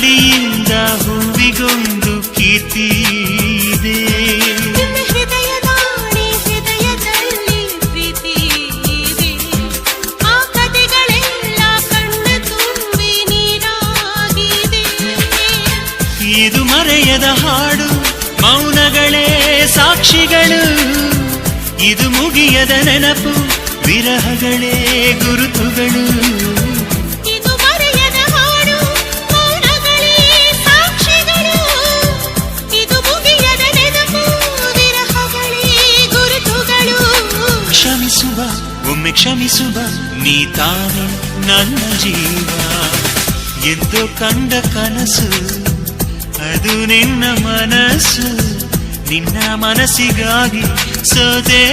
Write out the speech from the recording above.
ಗಾಳಿಯಿಂದ ಹೂವಿಗೊಂದು ಕೀರ್ತಿ ಇದೆ. ಹೃದಯದಲ್ಲಿ ಪ್ರೀತಿ ಇದೆ. ಆ ಕಥೆಗಳೆಲ್ಲ ಕಣ್ಣ ತುಂಬಿ ನೀರಾಗಿದೆ. ಇದು ಮರೆಯದ ಹಾಡು, ಮೌನಗಳೇ ಸಾಕ್ಷಿಗಳು. ಇದು ಮುಗಿಯದ ನೆನಪು, ವಿರಹಗಳೇ ಗುರುತುಗಳು. ಇದು ಮರೆಯದ ಹಾಡು, ಮೌನಗಳೇ ಸಾಕ್ಷಿಗಳು. ಇದು ಮುಗಿಯದ ನೆನಪು, ವಿರಹಗಳೇ ಗುರುತುಗಳು. ಕ್ಷಮಿಸುವ, ಒಮ್ಮೆ ಕ್ಷಮಿಸುವ, ನೀ ತಾನೇ ನನ್ನ ಜೀವ. ಎಂದು ಕಂಡ ಕನಸು ಅದು ನಿನ್ನ ಮನಸ್ಸು. ನಿನ್ನ ಮನಸ್ಸಿಗಾಗಿ ಸೋದೆ.